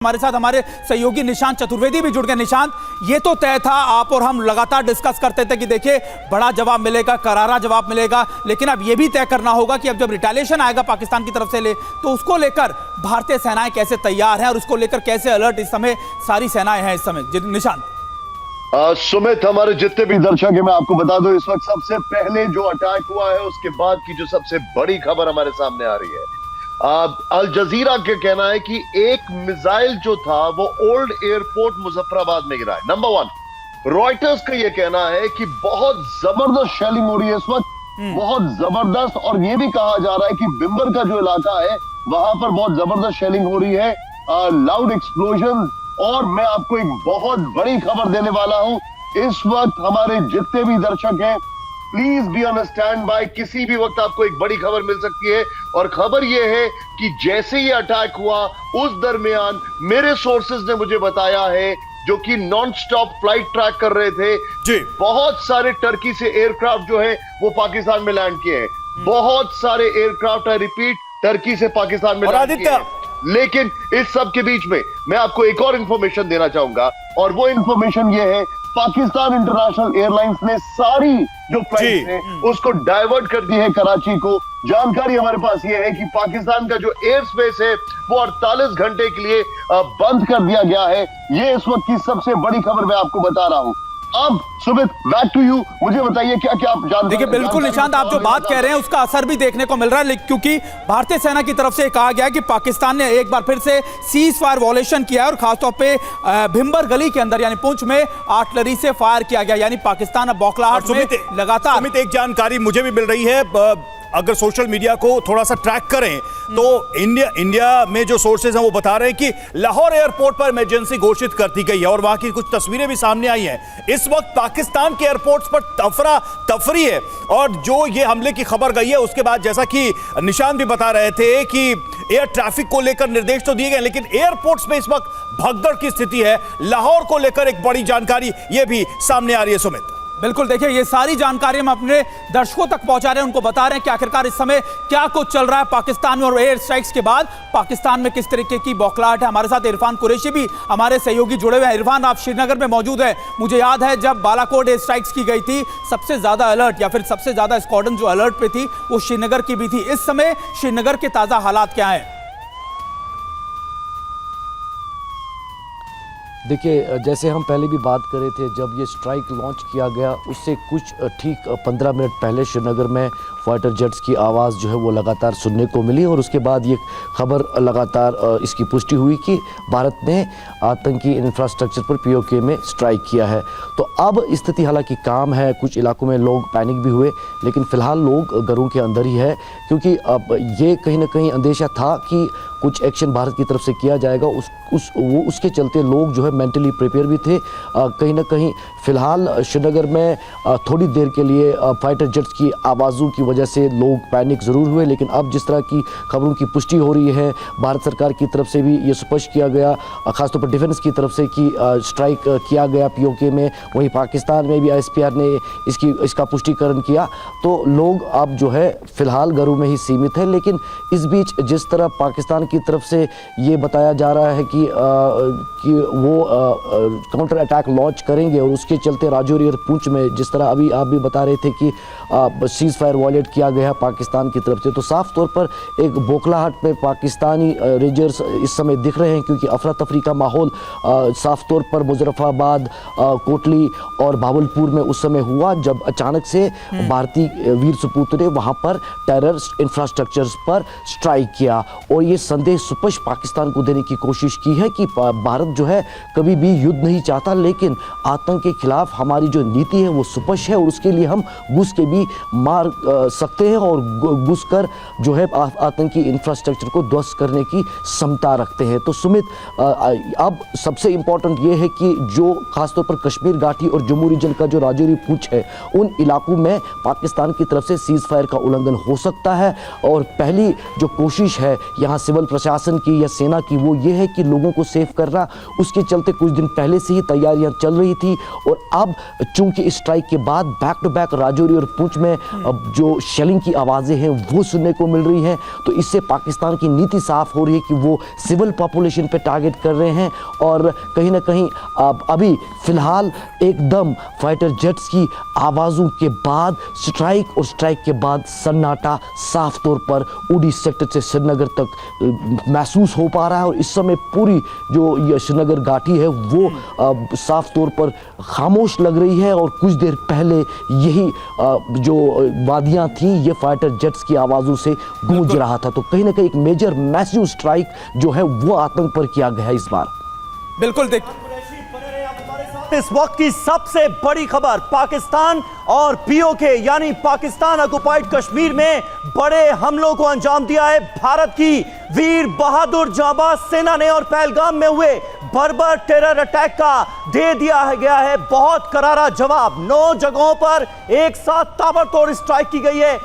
हमारे साथ हमारे सहयोगी निशांत चतुर्वेदी भी जुड़ गए। निशांत, ये तो तय था, आप और हम लगातार डिस्कस करते थे कि देखिए बड़ा जवाब मिलेगा, करारा जवाब मिलेगा, लेकिन अब ये भी तय करना होगा कि अब जब रिटेलिएशन आएगा पाकिस्तान की तरफ से तो उसको लेकर भारतीय सेनाएं कैसे तैयार हैं और उसको लेकर कैसे अलर्ट इस समय सारी सेनाएं हैं इस समय। निशांत सुमित, हमारे जितने भी दर्शक हैं, मैं आपको बता दूं इस वक्त सबसे पहले जो अटैक हुआ है उसके बाद की जो सबसे बड़ी खबर हमारे सामने आ रही है, अल जजीरा का कहना है कि एक मिसाइल जो था वो ओल्ड एयरपोर्ट मुजफ्फराबाद में गिरा है। Number one. रॉयटर्स का यह कहना है कि बहुत जबरदस्त शेलिंग हो रही है इस वक्त, बहुत जबरदस्त, और ये भी कहा जा रहा है कि बिम्बर का जो इलाका है वहां पर बहुत जबरदस्त शेलिंग हो रही है, लाउड एक्सप्लोजन। और मैं आपको एक बहुत बड़ी खबर देने वाला हूं इस वक्त। हमारे जितने भी दर्शक हैं, please be on stand by, किसी भी वक्त आपको एक बड़ी खबर मिल सकती है। और खबर यह है कि जैसे ही अटैक हुआ उस दरमियान मेरे सोर्सेज ने मुझे बताया है, जो कि नॉन स्टॉप फ्लाइट ट्रैक कर रहे थे जी, बहुत सारे टर्की से एयरक्राफ्ट जो है वो पाकिस्तान में लैंड किए हैं। बहुत सारे एयरक्राफ्ट, आई रिपीट, टर्की से पाकिस्तान में लैंड किए हैं। लेकिन इस सब के बीच में मैं आपको एक और इंफॉर्मेशन देना चाहूंगा, और वो इंफॉर्मेशन ये है, पाकिस्तान इंटरनेशनल एयरलाइंस ने सारी जो फ्लाइट है उसको डाइवर्ट कर दी है कराची को। जानकारी हमारे पास ये है कि पाकिस्तान का जो एयर स्पेस है वो 48 घंटे के लिए बंद कर दिया गया है। ये इस वक्त की सबसे बड़ी खबर मैं आपको बता रहा हूं। अब सुमित, बैक टू यू, मुझे बताइए क्या क्या आप जानते हैं। देखिए बिल्कुल निशांत, आप जो बात कह रहे हैं उसका असर भी देखने को मिल रहा है, क्योंकि भारतीय सेना की तरफ से कहा गया है कि पाकिस्तान ने एक बार फिर से सीज फायर वॉयलेशन किया है और खासतौर पे भिम्बर गली के अंदर यानी पुंछ में आर्टिलरी से फायर किया गया, यानी पाकिस्तान अब बौखलाहट में लगातार। सुमित, एक जानकारी मुझे भी मिल रही है, अगर सोशल मीडिया को थोड़ा सा ट्रैक करें तो इंडिया में जो सोर्सेज हैं वो बता रहे हैं कि लाहौर एयरपोर्ट पर इमरजेंसी घोषित कर दी गई है और वहां की कुछ तस्वीरें भी सामने आई हैं। इस वक्त पाकिस्तान के एयरपोर्ट्स पर तफरा तफरी है, और जो ये हमले की खबर गई है उसके बाद जैसा कि निशांत भी बता रहे थे कि एयर ट्रैफिक को लेकर निर्देश तो दिए गए, लेकिन एयरपोर्ट्स में इस वक्त भगदड़ की स्थिति है। लाहौर को लेकर एक बड़ी जानकारी ये भी सामने आ रही है। सुमित, बिल्कुल, देखिए ये सारी जानकारी हम अपने दर्शकों तक पहुंचा रहे हैं, उनको बता रहे हैं कि आखिरकार इस समय क्या कुछ चल रहा है पाकिस्तान में, और एयर स्ट्राइक्स के बाद पाकिस्तान में किस तरीके की बौखलाहट है। हमारे साथ इरफान कुरैशी भी हमारे सहयोगी जुड़े हुए हैं। इरफान, आप श्रीनगर में मौजूद है। मुझे याद है जब बालाकोट एयर स्ट्राइक्स की गई थी, सबसे ज्यादा अलर्ट या फिर सबसे ज्यादा स्क्वाड्रन जो अलर्ट पे थी वो श्रीनगर की भी थी। इस समय श्रीनगर के ताजा हालात क्या है? देखिए, जैसे हम पहले भी बात कर रहे थे, जब ये स्ट्राइक लॉन्च किया गया उससे कुछ ठीक 15 मिनट पहले श्रीनगर में फाइटर जेट्स की आवाज़ जो है वो लगातार सुनने को मिली, और उसके बाद ये खबर लगातार इसकी पुष्टि हुई कि भारत ने आतंकी इंफ्रास्ट्रक्चर पर पीओके में स्ट्राइक किया है। तो अब स्थिति हालांकि काम है, कुछ इलाकों में लोग पैनिक भी हुए, लेकिन फ़िलहाल लोग घरों के अंदर ही है, क्योंकि अब ये कहीं ना कहीं अंदेशा था कि कुछ एक्शन भारत की तरफ से किया जाएगा। उसके चलते लोग जो है मेंटली प्रिपेयर भी थे। कहीं ना कहीं फ़िलहाल श्रीनगर में थोड़ी देर के लिए फाइटर जेट्स की आवाज़ों की वजह से लोग पैनिक ज़रूर हुए, लेकिन अब जिस तरह की खबरों की पुष्टि हो रही है, भारत सरकार की तरफ से भी ये स्पष्ट किया गया, ख़ासतौर पर डिफेंस की तरफ से कि स्ट्राइक किया गया पीओके में, वहीं पाकिस्तान में भी ISPR ने इसका पुष्टिकरण किया। तो लोग अब जो है फ़िलहाल घरों में ही सीमित है, लेकिन इस बीच जिस तरह पाकिस्तान की तरफ से ये बताया जा रहा है कि वो काउंटर अटैक लॉन्च करेंगे, और उसके चलते राजौरी और पुंछ में जिस तरह अभी आप भी बता रहे थे कि सीज फायर वायलेट किया गया पाकिस्तान की तरफ से, तो साफ तौर पर एक बौखलाहट में पाकिस्तानी रेंजर्स इस समय दिख रहे हैं, क्योंकि अफरा तफरी का माहौल साफ तौर पर मुजफ्फराबाद, कोटली और भावलपुर में उस समय हुआ जब अचानक से भारतीय वीर सपूत ने वहाँ पर टेररिस्ट इंफ्रास्ट्रक्चर्स पर स्ट्राइक किया, और ये संदेश स्पष्ट पाकिस्तान को देने की कोशिश की है कि भारत जो है कभी भी युद्ध नहीं चाहता, लेकिन आतंक के खिलाफ हमारी जो नीति है वो स्पष्ट है, और उसके लिए हम घुस के भी मार सकते हैं, और घुस कर जो है आतंकी इंफ्रास्ट्रक्चर को ध्वस्त करने की क्षमता रखते हैं। तो सुमित, अब सबसे इंपॉर्टेंट ये है कि जो खासतौर पर कश्मीर घाटी और जम्मू रीजन का जो राजौरी पुंछ है, उन इलाकों में पाकिस्तान की तरफ से सीज फायर का उल्लंघन हो सकता है, और पहली जो कोशिश है यहाँ सिविल प्रशासन की या सेना की वो ये है कि लोगों को सेव करना। उसके चलते कुछ दिन पहले से ही तैयारियां चल रही थी, और अब चूंकि इस स्ट्राइक के बाद बैक टू बैक राजौरी और पुंछ में जो शेलिंग की आवाज़ें हैं वो सुनने को मिल रही हैं। तो इससे पाकिस्तान की नीति साफ हो रही है कि वो सिविल पॉपुलेशन पे टारगेट कर रहे हैं और कहीं ना कहीं अभी फ़िलहाल एकदम फाइटर जेट्स की आवाज़ों के बाद स्ट्राइक और स्ट्राइक के बाद सन्नाटा साफ तौर पर उड़ी सेक्टर से श्रीनगर तक महसूस हो पा रहा है। और इस समय पूरी जो ये श्रीनगर घाटी है वो साफ तौर पर खामोश लग रही है और कुछ देर पहले यही जो वादियां थी ये फाइटर जेट्स की आवाज़ों से गूंज रहा था। तो कहीं ना कहीं एक मेजर मैसिव स्ट्राइक जो है वो आतंक पर किया गया है इस बार। बिल्कुल देख इस वक्त की सबसे बड़ी खबर, पाकिस्तान और पीओके यानी पाकिस्तान ऑक्युपाइड कश्मीर में बड़े हमलों को अंजाम दिया है भारत की वीर बहादुर जांबाज सेना ने और पहलगाम में हुए बर्बर टेरर अटैक का दे दिया गया है बहुत करारा जवाब। 9 जगहों पर एक साथ ताबड़तोड़ स्ट्राइक की गई है।